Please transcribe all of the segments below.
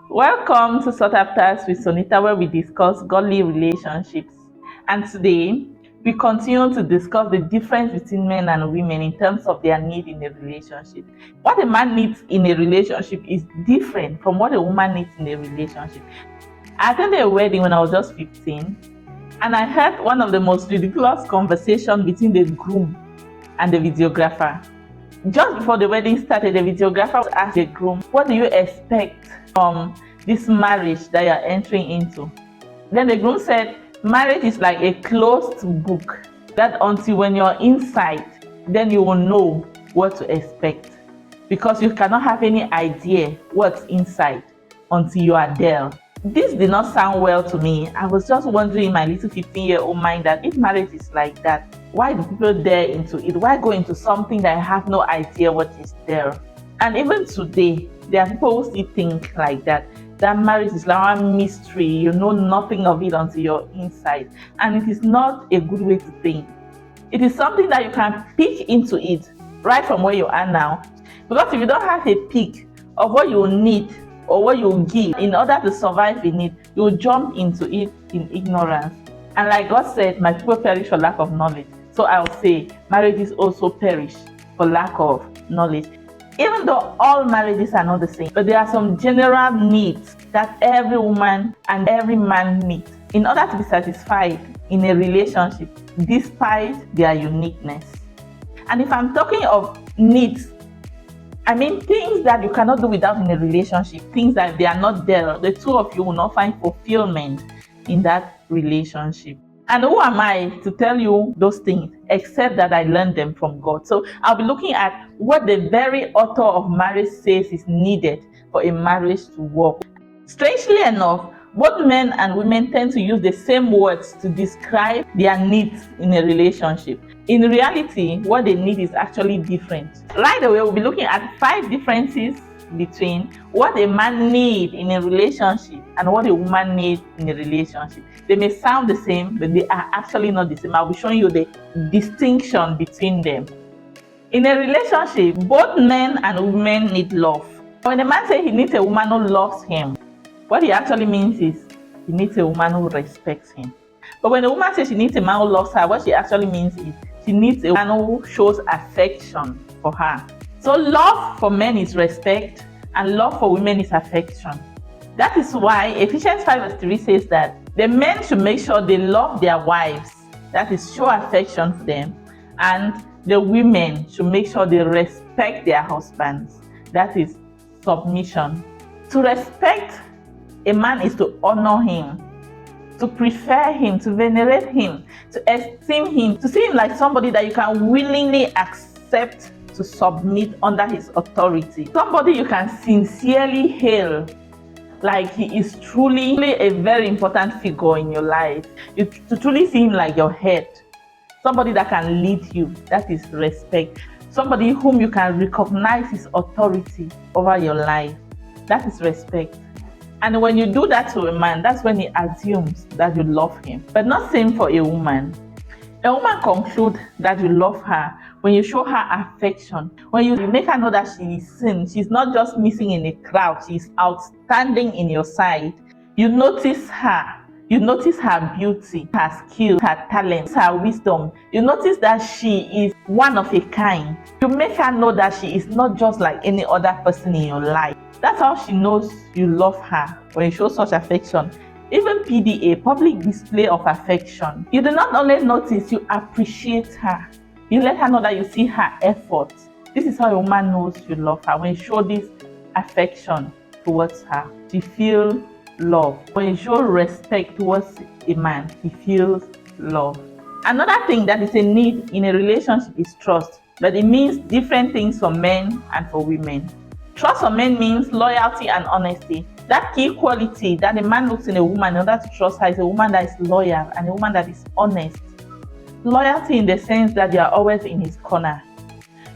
Welcome to Sought Afters with Sonita, where we discuss godly relationships. And today, we continue to discuss the difference between men and women in terms of their need in a relationship. What a man needs in a relationship is different from what a woman needs in a relationship. I attended a wedding when I was just 15, and I heard one of the most ridiculous conversations between the groom and the videographer. Just before the wedding started, the videographer asked the groom, "What do you expect from this marriage that you're entering into?" Then the groom said, "Marriage is like a closed book, that until when you're inside, then you will know what to expect. Because you cannot have any idea what's inside until you are there." This did not sound well to me. I was just wondering in my little 15-year-old mind that if marriage is like that, why do people dare into it? Why go into something that I have no idea what is there? And even today, there are people who still think like that marriage is like a mystery. You know nothing of it until you're inside. And it is not a good way to think. It is something that you can peek into it right from where you are now. Because if you don't have a peek of what you need or what you give in order to survive in it, you'll jump into it in ignorance. And like God said, my people perish for lack of knowledge. So I'll say marriages also perish for lack of knowledge. Even though all marriages are not the same, but there are some general needs that every woman and every man needs in order to be satisfied in a relationship, despite their uniqueness. And if I'm talking of needs, I mean things that you cannot do without in a relationship, things that if they are not there, the two of you will not find fulfillment in that relationship. And who am I to tell you those things except that I learned them from God? So I'll be looking at what the very author of marriage says is needed for a marriage to work. Strangely enough, both men and women tend to use the same words to describe their needs in a relationship. In reality, what they need is actually different. Right away, we'll be looking at 5 differences between what a man needs in a relationship and what a woman needs in a relationship. They may sound the same, but they are actually not the same. I'll be showing you the distinction between them. In a relationship, both men and women need love. When a man says he needs a woman who loves him, what he actually means is he needs a woman who respects him. But when a woman says she needs a man who loves her, what she actually means is she needs a man who shows affection for her. So love for men is respect, and love for women is affection. That is why Ephesians 5:3 says that the men should make sure they love their wives, that is, show affection for them, and the women should make sure they respect their husbands, that is, submission. To respect a man is to honor him, to prefer him, to venerate him, to esteem him, to see him like somebody that you can willingly accept to submit under his authority. Somebody you can sincerely hail like he is truly a very important figure in your life. You to truly see him like your head. Somebody that can lead you, that is respect. Somebody whom you can recognize his authority over your life, that is respect. And when you do that to a man, that's when he assumes that you love him. But not same for a woman. A woman concludes that you love her when you show her affection, when you make her know that she is seen. She's not just missing in a crowd, she's outstanding in your sight. You notice her. You notice her beauty, her skill, her talent, her wisdom. You notice that she is one of a kind. You make her know that she is not just like any other person in your life. That's how she knows you love her, when you show such affection. Even PDA, public display of affection. You do not only notice, you appreciate her. You let her know that you see her effort. This is how a woman knows you love her, when you show this affection towards her. She feels love. When you show respect towards a man, he feels love. Another thing that is a need in a relationship is trust, but it means different things for men and for women. Trust for men means loyalty and honesty. That key quality that a man looks in a woman in order to trust her is a woman that is loyal and a woman that is honest. Loyalty in the sense that you are always in his corner.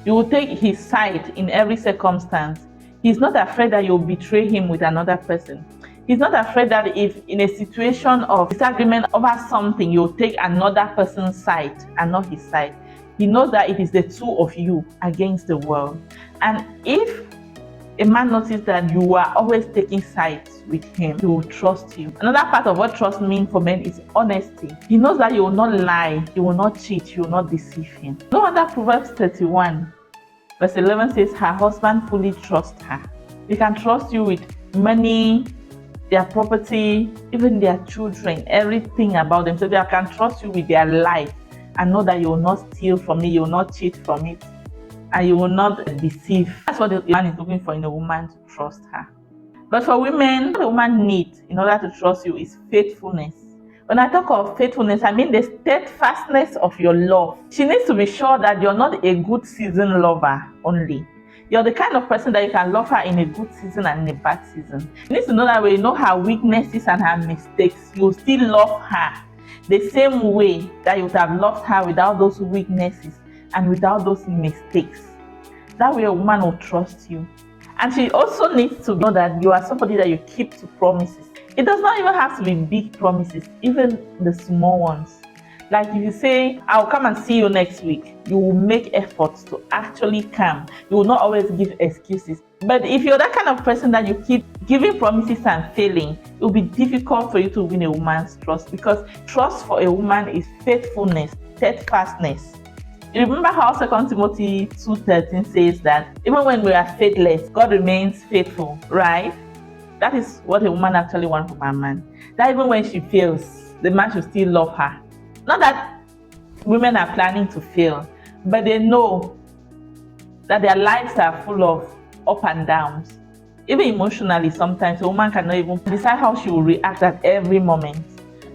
You will take his side in every circumstance. He's not afraid that you'll betray him with another person. He's not afraid that if in a situation of disagreement over something, you'll take another person's side and not his side. He knows that it is the two of you against the world. And if A man notices that you are always taking sides with him, he will trust you. Another part of what trust means for men is honesty. He knows that you will not lie, you will not cheat, you will not deceive him. No wonder Proverbs 31 verse 11 says, her husband fully trusts her. They can trust you with money, their property, even their children, everything about them. So they can trust you with their life and know that you will not steal from it, you will not cheat from it, and you will not deceive. That's what the man is looking for in a woman, to trust her. But for women, what a woman needs in order to trust you is faithfulness. When I talk of faithfulness, I mean the steadfastness of your love. She needs to be sure that you're not a good season lover only. You're the kind of person that you can love her in a good season and in a bad season. You need to know that when you know her weaknesses and her mistakes, you will still love her the same way that you would have loved her without those weaknesses and without those mistakes. That way a woman will trust you. And she also needs to know that you are somebody that you keep to promises. It does not even have to be big promises, even the small ones. Like if you say, I'll come and see you next week, you will make efforts to actually come. You will not always give excuses. But if you're that kind of person that you keep giving promises and failing, it will be difficult for you to win a woman's trust, because trust for a woman is faithfulness, steadfastness. You remember how 2 Timothy 2:13 says that even when we are faithless, God remains faithful, right? That is what a woman actually wants from a man. That even when she fails, the man should still love her. Not that women are planning to fail, but they know that their lives are full of up and downs. Even emotionally, sometimes a woman cannot even decide how she will react at every moment.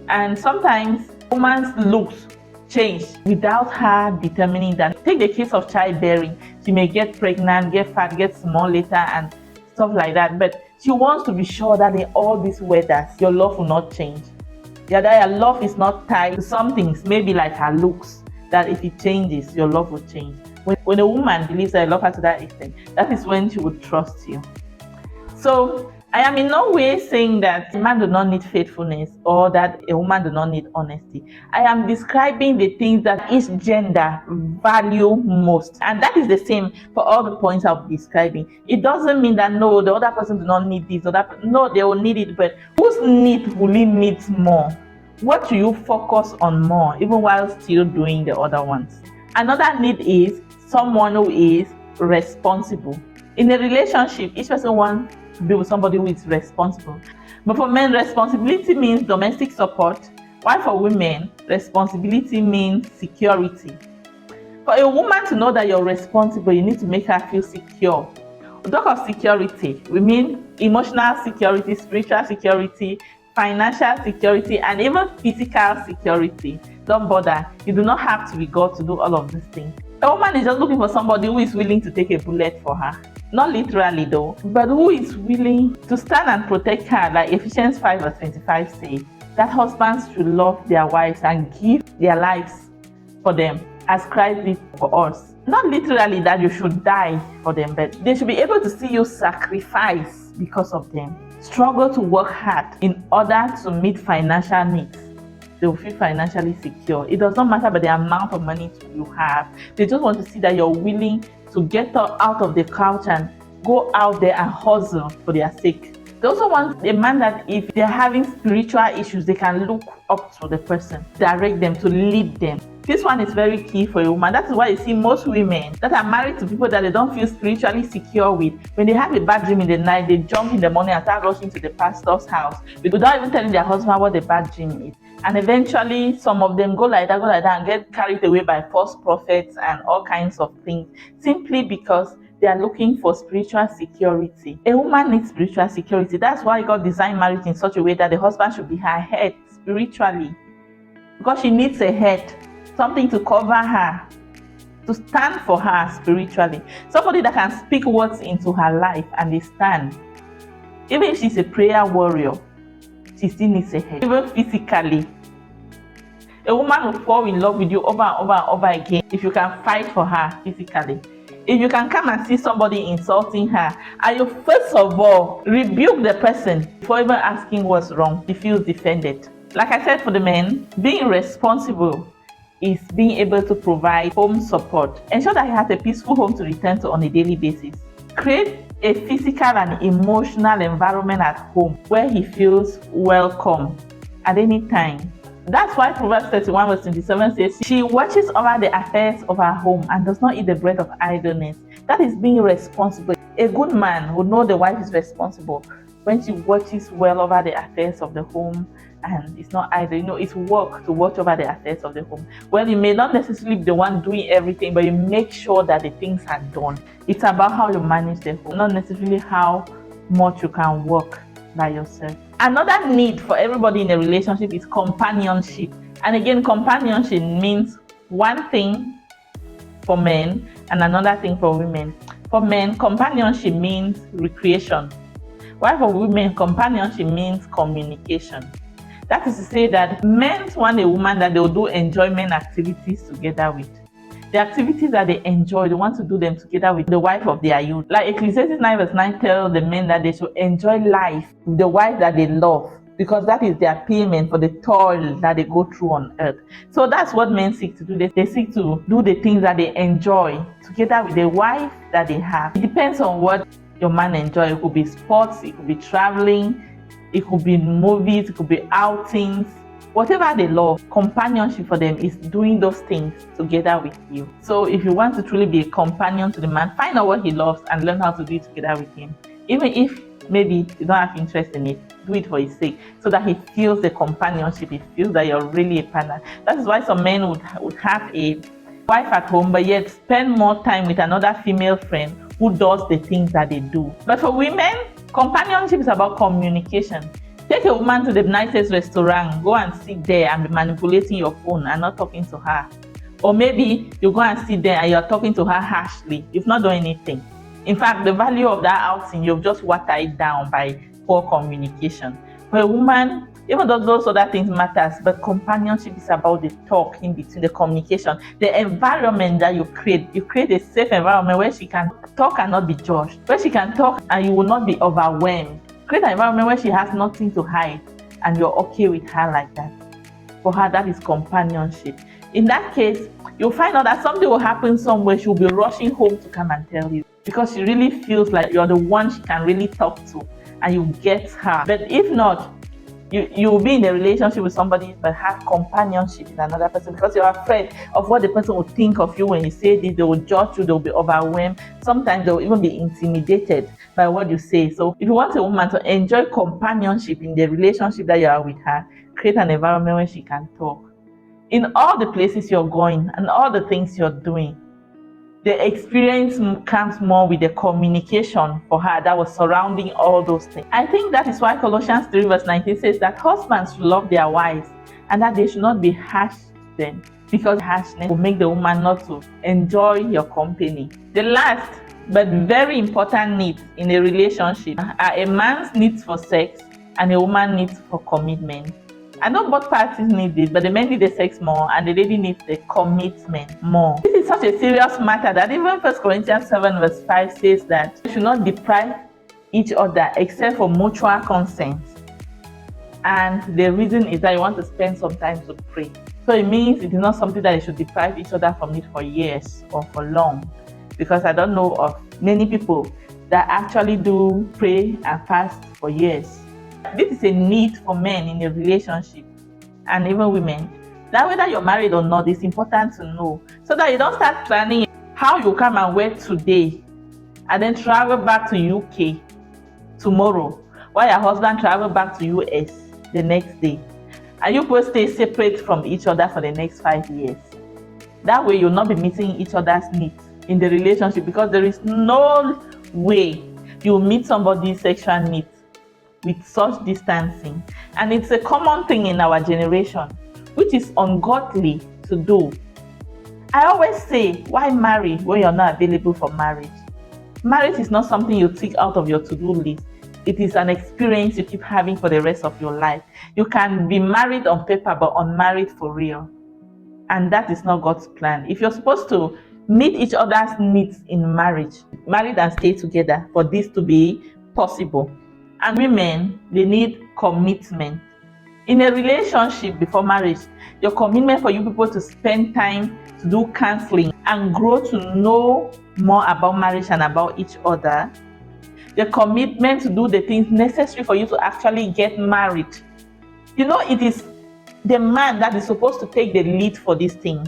And sometimes a woman's looks change without her determining that. Take the case of childbearing. She may get pregnant, get fat, get small later, and stuff like that. But she wants to be sure that in all these weathers, your love will not change. Yeah, that your love is not tied to some things, maybe like her looks, that if it changes, your love will change. When a woman believes that I love her to that extent, that is when she would trust you. So I am in no way saying that a man does not need faithfulness or that a woman does not need honesty. I am describing the things that each gender value most. And that is the same for all the points I'm describing. It doesn't mean that no, the other person does not need this, no, they will need it, but whose need really needs more? What do you focus on more, even while still doing the other ones? Another need is someone who is responsible. In a relationship, each person wants to be with somebody who is responsible. But for men, responsibility means domestic support, while for women, responsibility means security. For a woman to know that you're responsible, you need to make her feel secure. We talk of security, we mean emotional security, spiritual security, financial security, and even physical security. Don't bother. You do not have to be God to do all of these things. A woman is just looking for somebody who is willing to take a bullet for her. Not literally though, but who is willing to stand and protect her, like Ephesians 5 verse 25 says, that husbands should love their wives and give their lives for them, as Christ did for us. Not literally that you should die for them, but they should be able to see you sacrifice because of them. Struggle to work hard in order to meet financial needs. They will feel financially secure. It does not matter about the amount of money you have. They just want to see that you're willing to get out of the couch and go out there and hustle for their sake. They also want a man that if they're having spiritual issues, they can look up to the person, direct them, to lead them. This one is very key for a woman. That is why you see most women that are married to people that they don't feel spiritually secure with, when they have a bad dream in the night, they jump in the morning and start rushing to the pastor's house without even telling their husband what the bad dream is. And eventually, some of them go like that and get carried away by false prophets and all kinds of things, simply because they are looking for spiritual security. A woman needs spiritual security. That's why God designed marriage in such a way that the husband should be her head spiritually. Because she needs a head, something to cover her, to stand for her spiritually. Somebody that can speak words into her life and they stand. Even if she's a prayer warrior, she still needs a head. Even physically, a woman will fall in love with you over and over and over again if you can fight for her physically. If you can come and see somebody insulting her, and you first of all rebuke the person before even asking what's wrong, she feels defended. Like I said, for the men, being responsible is being able to provide home support. Ensure that he has a peaceful home to return to on a daily basis. Create a physical and emotional environment at home where he feels welcome at any time. That's why Proverbs 31 verse 27 says, she watches over the affairs of her home and does not eat the bread of idleness. That is being responsible. A good man would know the wife is responsible when she watches well over the affairs of the home, and it's not idle. It's work to watch over the affairs of the home. Well, you may not necessarily be the one doing everything, but you make sure that the things are done. It's about how you manage the home, not necessarily how much you can work by yourself. Another need for everybody in a relationship is companionship. And again, companionship means one thing for men and another thing for women. For men, companionship means recreation, while for women, companionship means communication. That is to say that men want a woman that they will do enjoyment activities together with. The activities that they enjoy, they want to do them together with the wife of their youth. Like Ecclesiastes 9 verse 9 tells the men that they should enjoy life with the wife that they love, because that is their payment for the toil that they go through on earth. So that's what men seek to do. They seek to do the things that they enjoy together with the wife that they have. It depends on what your man enjoys. It could be sports, it could be traveling, it could be movies, it could be outings. Whatever they love, companionship for them is doing those things together with you. So if you want to truly be a companion to the man, find out what he loves and learn how to do it together with him. Even if maybe you don't have interest in it, do it for his sake, so that he feels the companionship, he feels that you're really a partner. That is why some men would have a wife at home, but yet spend more time with another female friend who does the things that they do. But for women, companionship is about communication. Take a woman to the nicest restaurant, go and sit there and be manipulating your phone and not talking to her. Or maybe you go and sit there and you're talking to her harshly. You've not done anything. In fact, the value of that outing, you've just watered it down by poor communication. For a woman, even though those other things matters, but companionship is about the talk in between, the communication, the environment that you create. You create a safe environment where she can talk and not be judged, where she can talk and you will not be overwhelmed. Create an environment where she has nothing to hide and you're okay with her like that. For her, that is companionship. In that case, you'll find out that something will happen somewhere. She'll be rushing home to come and tell you, because she really feels like you're the one she can really talk to and you get her. But if not, you will be in a relationship with somebody but have companionship with another person, because you're afraid of what the person will think of you when you say this. They will judge you, they will be overwhelmed. Sometimes they will even be intimidated by what you say. So if you want a woman to enjoy companionship in the relationship that you are with her, create an environment where she can talk. In all the places you're going and all the things you're doing, the experience comes more with the communication for her that was surrounding all those things. I think that is why Colossians 3 verse 19 says that husbands should love their wives and that they should not be harsh to them, because harshness will make the woman not to enjoy your company. The last but very important needs in a relationship are a man's needs for sex and a woman's needs for commitment. I know both parties need it, but the man needs the sex more and the lady needs the commitment more. This is such a serious matter that even 1 Corinthians 7 verse 5 says that you should not deprive each other except for mutual consent. And the reason is that you want to spend some time to pray. So it means it is not something that you should deprive each other from it for years or for long. Because I don't know of many people that actually do pray and fast for years. This is a need for men in a relationship and even women. That whether you're married or not, it's important to know, so that you don't start planning how you come and work today and then travel back to UK tomorrow while your husband travel back to US the next day. And you both stay separate from each other for the next 5 years. That way you'll not be meeting each other's needs in the relationship, because there is no way you'll meet somebody's sexual needs with such distancing. And it's a common thing in our generation, which is ungodly to do. I always say, why marry when you're not available for marriage? Marriage is not something you take out of your to-do list. It is an experience you keep having for the rest of your life. You can be married on paper but unmarried for real. And that is not God's plan. If you're supposed to meet each other's needs in marriage, married and stay together for this to be possible. And women, they need commitment. In a relationship before marriage, your commitment for you people to spend time to do counseling and grow to know more about marriage and about each other. the commitment to do the things necessary for you to actually get married. It is the man that is supposed to take the lead for these things.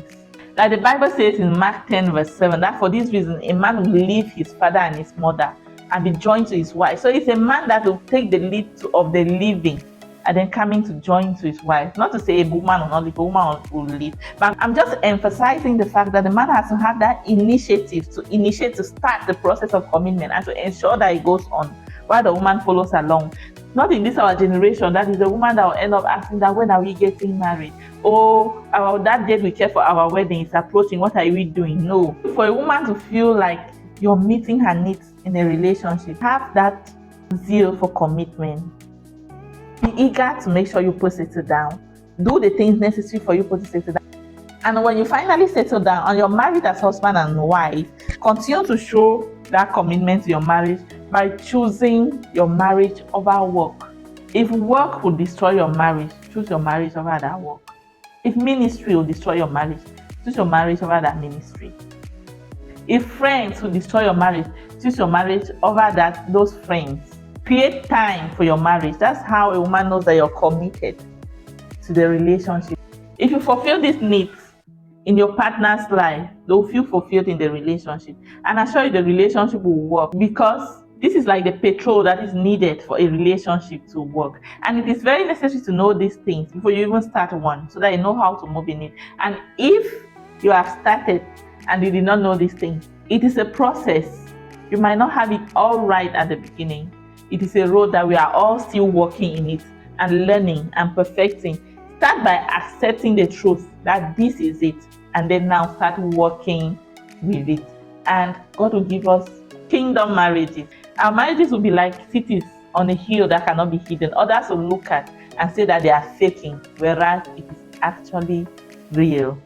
Like the Bible says in Mark 10 verse 7, that for this reason a man will leave his father and his mother and be joined to his wife. So it's a man that will take the lead of the living and then coming to join to his wife. Not to say a woman will not leave, a woman will leave. But I'm just emphasizing the fact that the man has to have that initiative to start the process of commitment and to ensure that it goes on while the woman follows along. Not in this our generation, that is the woman that will end up asking that, when are we getting married? Oh, that date we kept for our wedding is approaching, what are we doing? No. For a woman to feel like you're meeting her needs in a relationship, have that zeal for commitment. Be eager to make sure you put it down. Do the things necessary for you to settle down. And when you finally settle down and you're married as husband and wife, continue to show that commitment to your marriage by choosing your marriage over work. If work will destroy your marriage, choose your marriage over that work. If ministry will destroy your marriage, choose your marriage over that ministry. If friends will destroy your marriage, choose your marriage over those friends. Create time for your marriage. That's how a woman knows that you're committed to the relationship. If you fulfill these needs in your partner's life, they'll feel fulfilled in the relationship. And I assure you the relationship will work, because this is like the petrol that is needed for a relationship to work. And it is very necessary to know these things before you even start one, so that you know how to move in it. And if you have started and you did not know these things, it is a process. You might not have it all right at the beginning. It is a road that we are all still walking in it and learning and perfecting. Start by accepting the truth that this is it, and then now start working with it. And God will give us kingdom marriages. Our marriages will be like cities on a hill that cannot be hidden. Others will look at and say that they are faking, whereas it is actually real.